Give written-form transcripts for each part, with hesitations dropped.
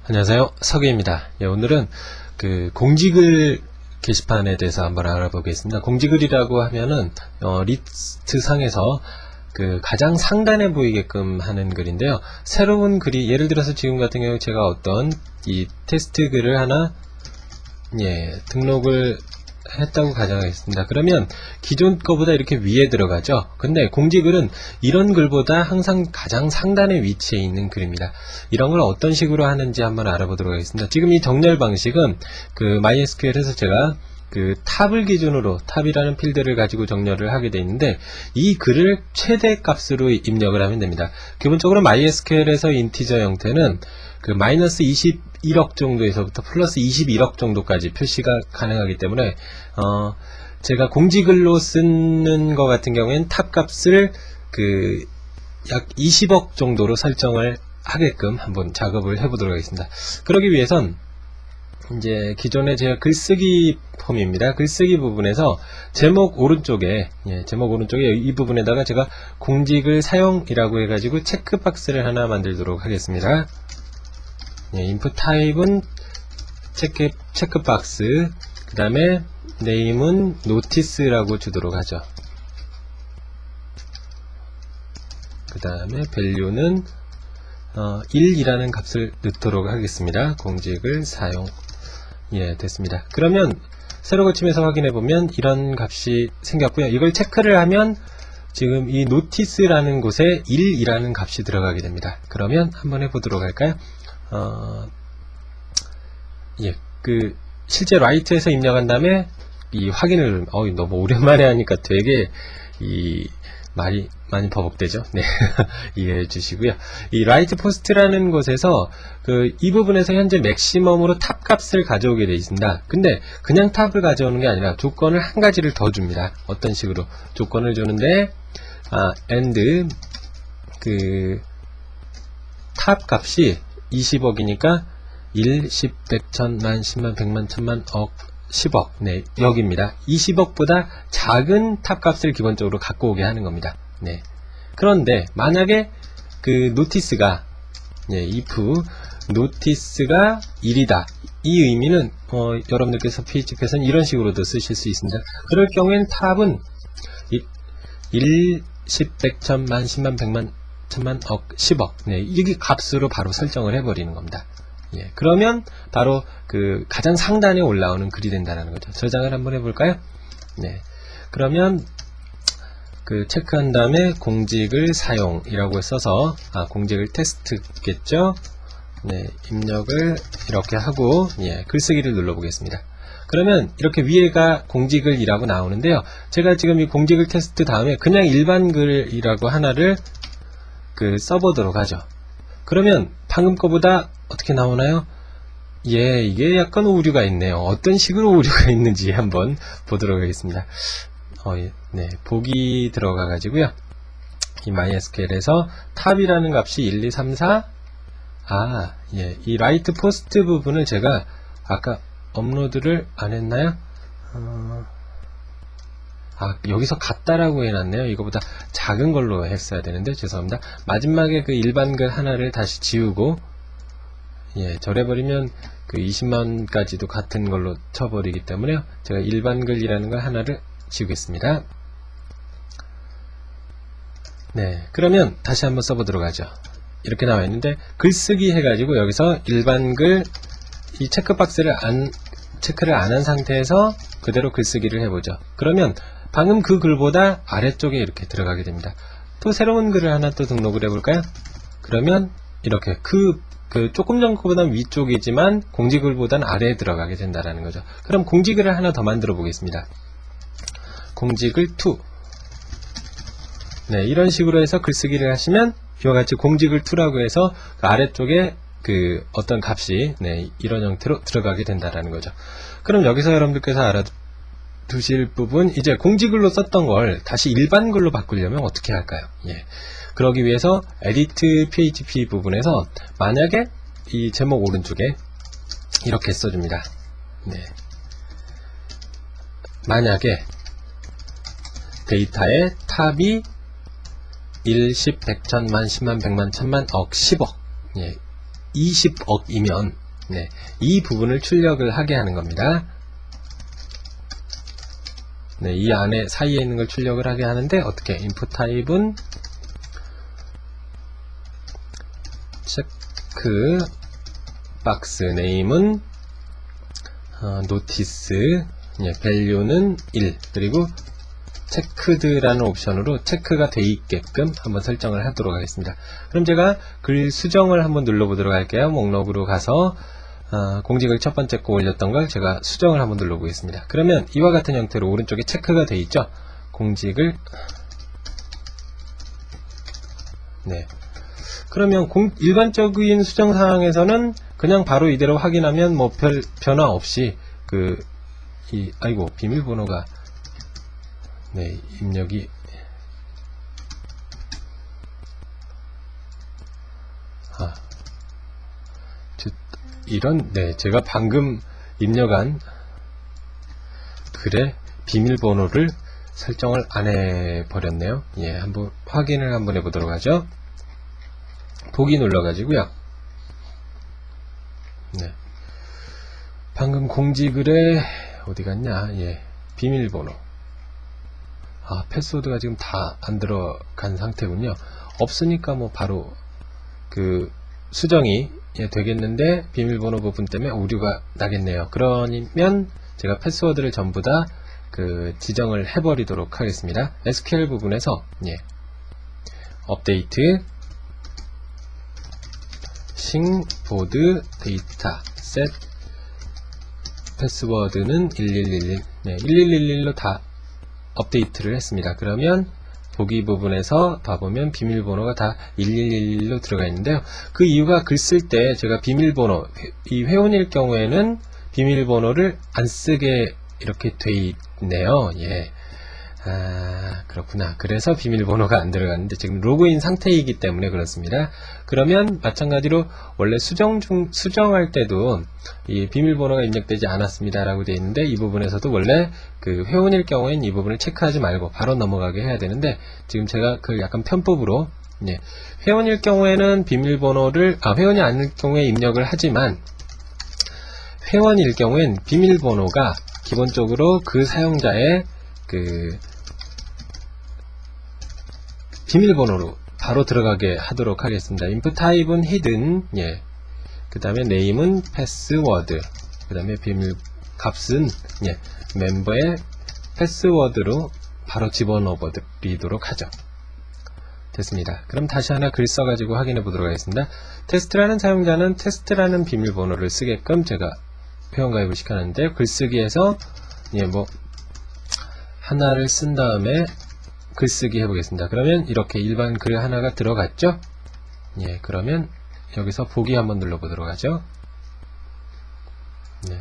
안녕하세요. 서기입니다. 오늘은 그 공지글 게시판에 대해서 한번 알아보겠습니다. 공지글이라고 하면은 리스트 상에서 그 가장 상단에 보이게끔 하는 글인데요. 새로운 글이 예를 들어서 지금 같은 경우 제가 어떤 이 테스트 글을 하나 등록을 했다고 가정하겠습니다. 그러면 기존 거보다 이렇게 위에 들어가죠. 근데 공지글은 이런 글보다 항상 가장 상단에 위치해 있는 글입니다. 이런 걸 어떤 식으로 하는지 한번 알아보도록 하겠습니다. 지금 이 정렬 방식은 그 MySQL에서 제가 그 탑을 기준으로 탑이라는 필드를 가지고 정렬을 하게 되어 있는데 이 글을 최대 값으로 입력을 하면 됩니다. 기본적으로 MySQL에서 인티저 형태는 그 마이너스 21억 정도에서부터 플러스 21억 정도까지 표시가 가능하기 때문에 제가 공지글로 쓰는 것 같은 경우에는 탑 값을 그 약 20억 정도로 설정을 하게끔 한번 작업을 해보도록 하겠습니다. 그러기 위해선 이제 기존에 제가 글쓰기 폼입니다. 글쓰기 부분에서 제목 오른쪽에 이 부분에다가 제가 공지글 사용이라고 해가지고 체크박스를 하나 만들도록 하겠습니다. 인풋 타입은 체크박스, 그 다음에 네임은 노티스라고 주도록 하죠. 그 다음에 밸류는 1이라는 값을 넣도록 하겠습니다. 공지글 사용. 됐습니다. 그러면 새로 고침해서 확인해보면 이런 값이 생겼고요. 이걸 체크를 하면 지금 이 노티스라는 곳에 1이라는 값이 들어가게 됩니다. 그러면 한번 해보도록 할까요? 실제 라이트에서 입력한 다음에 이 확인을 너무 오랜만에 하니까 되게 이 말이 많이 버벅대죠. 네. 이해해 주시고요. 이 라이트 포스트라는 곳에서 이 부분에서 현재 맥시멈으로 탑 값을 가져오게 되어 있습니다. 근데 그냥 탑을 가져오는 게 아니라 조건을 한 가지를 더 줍니다. 어떤 식으로 조건을 주는데 and 탑 값이 20억이니까 1, 10, 100, 1000만, 10만, 100만, 1000만, 억, 10억. 네, 여기입니다. 20억보다 작은 탑 값을 기본적으로 갖고 오게 하는 겁니다. 네. 그런데 만약에 그 노티스가 if 노티스가 1이다. 이 의미는 여러분들께서 PHP에서는 이런 식으로도 쓰실 수 있습니다. 그럴 경우에는 탑은 1, 10, 100, 1000만, 10만, 100만, 1000만, 억, 10억. 네, 이게 값으로 바로 설정을 해버리는 겁니다. 그러면 바로 그 가장 상단에 올라오는 글이 된다는 거죠. 저장을 한번 해볼까요? 네. 그러면 체크한 다음에 공지글 사용이라고 써서 공지글 테스트겠죠? 네, 입력을 이렇게 하고 글쓰기를 눌러보겠습니다. 그러면 이렇게 위에가 공지글이라고 나오는데요. 제가 지금 이 공지글 테스트 다음에 그냥 일반 글이라고 하나를 써보도록 하죠. 그러면 방금 거보다 어떻게 나오나요? 이게 약간 오류가 있네요. 어떤 식으로 오류가 있는지 한번 보도록 하겠습니다. 보기 들어가 가지고요. 이 MySQL에서 탑이라는 값이 1, 2, 3, 4. 이 라이트 포스트 부분을 제가 아까 업로드를 안 했나요? 여기서 같다라고 해놨네요. 이거보다 작은 걸로 했어야 되는데 죄송합니다. 마지막에 그 일반 글 하나를 다시 지우고 절해버리면 20만까지도 같은 걸로 쳐버리기 때문에요. 제가 일반 글이라는 걸 하나를 지우겠습니다. 네, 그러면 다시 한번 써보도록 하죠. 이렇게 나와 있는데 글쓰기 해가지고 여기서 일반 글 이 체크박스를 체크를 안 한 상태에서 그대로 글쓰기를 해보죠. 그러면 방금 그 글보다 아래쪽에 이렇게 들어가게 됩니다. 또 새로운 글을 하나 또 등록을 해볼까요? 그러면 이렇게 조금 전 거보다 위쪽이지만 공지글보다는 아래에 들어가게 된다는 거죠. 그럼 공지글을 하나 더 만들어 보겠습니다. 공지글 2. 네, 이런 식으로 해서 글쓰기를 하시면 이와 같이 공지글 2라고 해서 아래쪽에 어떤 값이 이런 형태로 들어가게 된다는 거죠. 그럼 여기서 여러분들께서 알아두실 부분, 이제 공지글로 썼던 걸 다시 일반 글로 바꾸려면 어떻게 할까요? 그러기 위해서 edit php 부분에서 만약에 이 제목 오른쪽에 이렇게 써줍니다. 만약에 데이터의 탑이 1, 10, 100, 1000만, 10만, 100만, 1000만, 억, 10억 20억이면 네, 이 부분을 출력을 하게 하는 겁니다. 네, 이 안에 사이에 있는 걸 출력을 하게 하는데 어떻게 input 타입은 체크 박스 네임은 notice 예, value는 1 그리고 체크드라는 옵션으로 체크가 돼 있게끔 한번 설정을 하도록 하겠습니다. 그럼 제가 글 수정을 한번 눌러보도록 할게요. 목록으로 가서 공직을 첫 번째 거 올렸던 걸 제가 수정을 한번 눌러보겠습니다. 그러면 이와 같은 형태로 오른쪽에 체크가 돼 있죠. 공직을 네. 그러면 일반적인 수정 사항에서는 그냥 바로 이대로 확인하면 뭐 별 변화 없이 아이고 비밀번호가 네, 입력이 이런 네, 제가 방금 입력한 글의 비밀번호를 설정을 안 해버렸네요. 예, 한번 확인을 한번 해보도록 하죠. 보기 눌러가지고요. 네, 방금 공지글에 어디 갔냐? 예, 비밀번호. 패스워드가 지금 다 안 들어간 상태군요. 없으니까 뭐 바로 수정이 되겠는데 비밀번호 부분 때문에 오류가 나겠네요. 그러면 제가 패스워드를 전부 다 지정을 해버리도록 하겠습니다. SQL 부분에서 업데이트 싱보드 데이터 셋 패스워드는 1111 1111로 다 업데이트를 했습니다. 그러면 보기 부분에서 봐보면 비밀번호가 다 1111로 들어가 있는데요. 그 이유가 글 쓸 때 제가 비밀번호, 이 회원일 경우에는 비밀번호를 안 쓰게 이렇게 돼 있네요. 예. 그렇구나. 그래서 비밀번호가 안 들어갔는데 지금 로그인 상태이기 때문에 그렇습니다. 그러면 마찬가지로 원래 수정할 때도 이 비밀번호가 입력되지 않았습니다 라고 되어 있는데 이 부분에서도 원래 회원일 경우엔 이 부분을 체크하지 말고 바로 넘어가게 해야 되는데 지금 제가 약간 편법으로 회원일 경우에는 비밀번호를 회원이 아닐 경우에 입력을 하지만 회원일 경우엔 비밀번호가 기본적으로 그 사용자의 비밀번호로 바로 들어가게 하도록 하겠습니다. input 타입은 hidden, 그 다음에 name은 password, 그 다음에 비밀 값은 멤버의 패스워드로 바로 집어넣어 버리도록 하죠. 됐습니다. 그럼 다시 하나 글 써가지고 확인해 보도록 하겠습니다. 테스트라는 사용자는 테스트라는 비밀번호를 쓰게끔 제가 회원가입을 시켰는데 글쓰기에서 하나를 쓴 다음에 글쓰기 해보겠습니다. 그러면 이렇게 일반 글 하나가 들어갔죠? 그러면 여기서 보기 한번 눌러보도록 하죠. 네.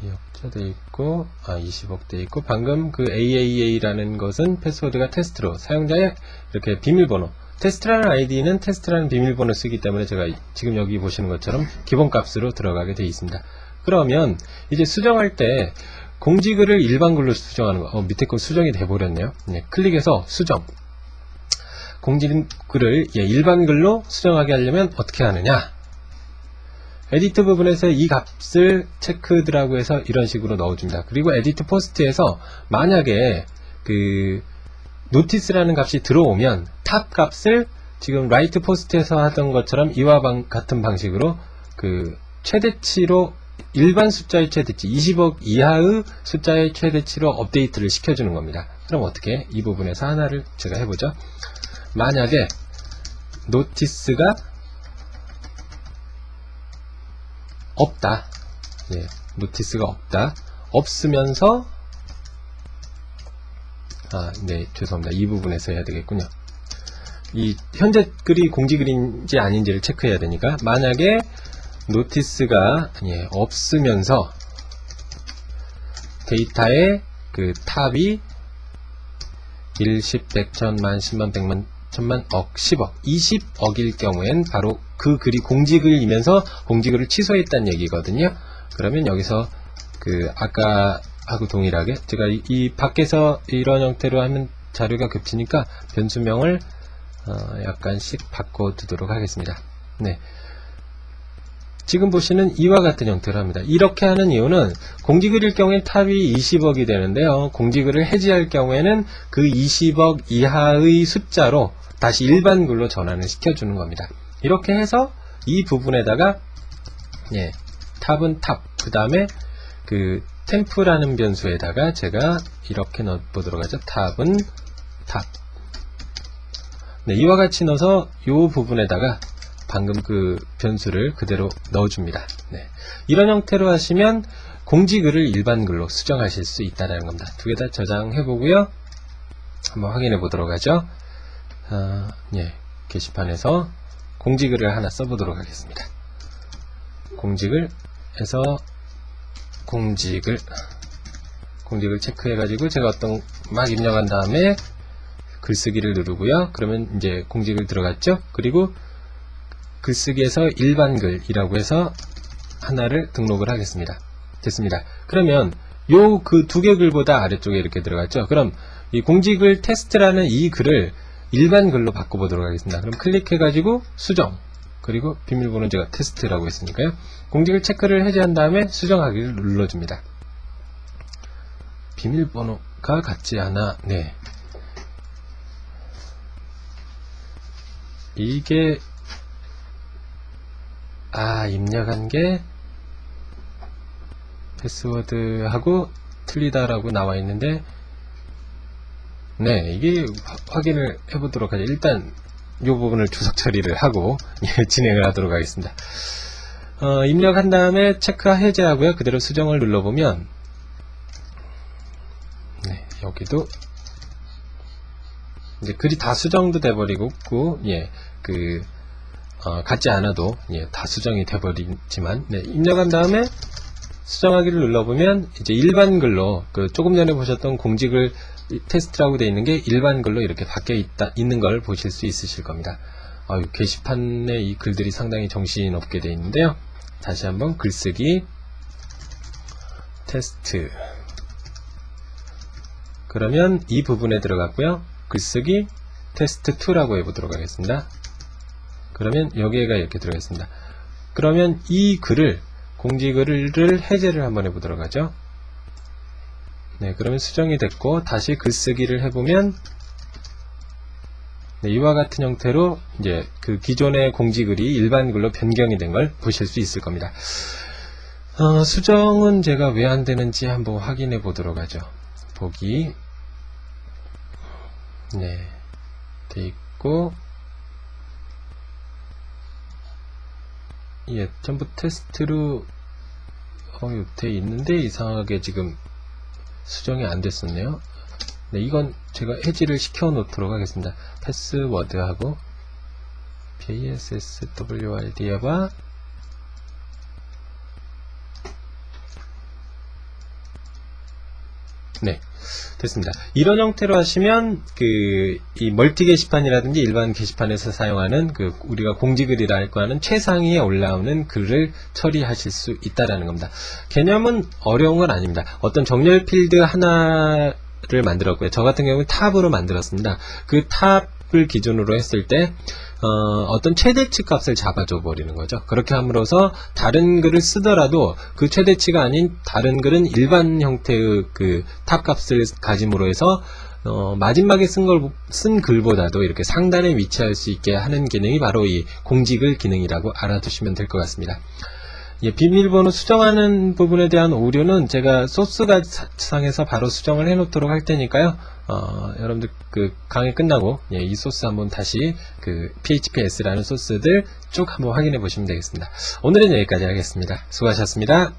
2억자 돼 있고, 20억 돼 있고, 방금 AAA라는 것은 패스워드가 테스트로 사용자의 이렇게 비밀번호, 테스트라는 아이디는 테스트라는 비밀번호 쓰기 때문에 제가 지금 여기 보시는 것처럼 기본값으로 들어가게 되어 있습니다. 그러면 이제 수정할 때 공지글을 일반 글로 수정하는 거, 밑에 거 수정이 돼버렸네요. 클릭해서 수정. 공지글을 일반 글로 수정하게 하려면 어떻게 하느냐? 에디트 부분에서 이 값을 체크드라고 해서 이런 식으로 넣어줍니다. 그리고 에디트 포스트에서 만약에 노티스라는 값이 들어오면 탑 값을 지금 라이트 포스트에서 하던 것처럼 이와 같은 방식으로 최대치로 일반 숫자의 최대치 20억 이하의 숫자의 최대치로 업데이트를 시켜주는 겁니다. 그럼 어떻게 이 부분에서 하나를 제가 해보죠. 만약에 노티스가 없다. 노티스가 없다. 없으면서 죄송합니다. 이 부분에서 해야 되겠군요. 이 현재 글이 공지글인지 아닌지를 체크해야 되니까 만약에 노티스가 없으면서 데이터의 탑이 1, 10, 100, 1000, 만, 10만, 100만, 1000만, 억, 10억, 20억일 경우엔 바로 그 글이 공지글이면서 공지글을 취소했다는 얘기거든요. 그러면 여기서 아까 하고 동일하게 제가 이 밖에서 이런 형태로 하면 자료가 겹치니까 변수명을 약간씩 바꿔두도록 하겠습니다. 네. 지금 보시는 이와 같은 형태로 합니다. 이렇게 하는 이유는 공지글일 경우엔 탑이 20억이 되는데요. 공지글을 해지할 경우에는 그 20억 이하의 숫자로 다시 일반 글로 전환을 시켜주는 겁니다. 이렇게 해서 이 부분에다가 탑은 탑, 그 다음에 그 템프라는 변수에다가 제가 이렇게 넣어보도록 하죠. 탑은 탑. 네, 이와 같이 넣어서 이 부분에다가 방금 그 변수를 그대로 넣어줍니다. 네. 이런 형태로 하시면 공지글을 일반 글로 수정하실 수 있다는 겁니다. 두 개 다 저장해 보고요. 한번 확인해 보도록 하죠. 게시판에서 공지글을 하나 써보도록 하겠습니다. 공지글에서 공지글 체크해 가지고 제가 막 입력한 다음에 글쓰기를 누르고요. 그러면 이제 공지글 들어갔죠. 그리고 글쓰기에서 일반글이라고 해서 하나를 등록을 하겠습니다. 됐습니다. 그러면 요 그 두 개 글보다 아래쪽에 이렇게 들어갔죠. 그럼 이 공지글 테스트라는 이 글을 일반글로 바꿔보도록 하겠습니다. 그럼 클릭해가지고 수정, 그리고 비밀번호는 제가 테스트라고 했으니까요. 공지글 체크를 해제한 다음에 수정하기를 눌러줍니다. 비밀번호가 같지 않아. 네. 이게 입력한 게 패스워드하고 틀리다라고 나와 있는데, 네, 이게 확인을 해보도록 하죠. 일단 이 부분을 주석 처리를 하고 진행을 하도록 하겠습니다. 입력한 다음에 체크 해제하고요. 그대로 수정을 눌러보면, 네, 여기도 이제 글이 다 수정도 돼버리고, 같지 않아도 다 수정이 돼버리지만, 네, 입력한 다음에 수정하기를 눌러보면 이제 일반 글로 조금 전에 보셨던 공지글 테스트라고 되어 있는 게 일반 글로 이렇게 바뀌어 있는 걸 보실 수 있으실 겁니다. 게시판에 이 글들이 상당히 정신없게 되어 있는데요. 다시 한번 글쓰기 테스트, 그러면 이 부분에 들어갔고요. 글쓰기 테스트 2라고 해보도록 하겠습니다. 그러면 여기가 이렇게 들어있습니다. 그러면 이 글을, 공지글을 해제를 한번 해보도록 하죠. 네, 그러면 수정이 됐고 다시 글쓰기를 해보면, 네, 이와 같은 형태로 이제 그 기존의 공지글이 일반 글로 변경이 된 걸 보실 수 있을 겁니다. 수정은 제가 왜 안 되는지 한번 확인해 보도록 하죠. 보기, 네, 돼 있고, 전부 테스트로 돼 있는데 이상하게 지금 수정이 안 됐었네요. 네, 이건 제가 해지를 시켜 놓도록 하겠습니다. 패스워드하고 password에봐 네, 됐습니다. 이런 형태로 하시면 이 멀티 게시판이라든지 일반 게시판에서 사용하는 우리가 공지글이라고 하는 최상위에 올라오는 글을 처리하실 수 있다라는 겁니다. 개념은 어려운 건 아닙니다. 어떤 정렬 필드 하나를 만들었고요. 저 같은 경우는 탑으로 만들었습니다. 그 탑을 기준으로 했을 때 어떤 최대치 값을 잡아줘 버리는 거죠. 그렇게 함으로써 다른 글을 쓰더라도 그 최대치가 아닌 다른 글은 일반 형태의 탑 값을 가짐으로 해서 마지막에 쓴 글보다도 이렇게 상단에 위치할 수 있게 하는 기능이 바로 이 공지글 기능이라고 알아두시면 될 것 같습니다. 비밀번호 수정하는 부분에 대한 오류는 제가 소스가 상에서 바로 수정을 해 놓도록 할 테니까요. 여러분들 강의 끝나고 이 소스 한번 다시 PHPS라는 소스들 쭉 한번 확인해 보시면 되겠습니다. 오늘은 여기까지 하겠습니다. 수고하셨습니다.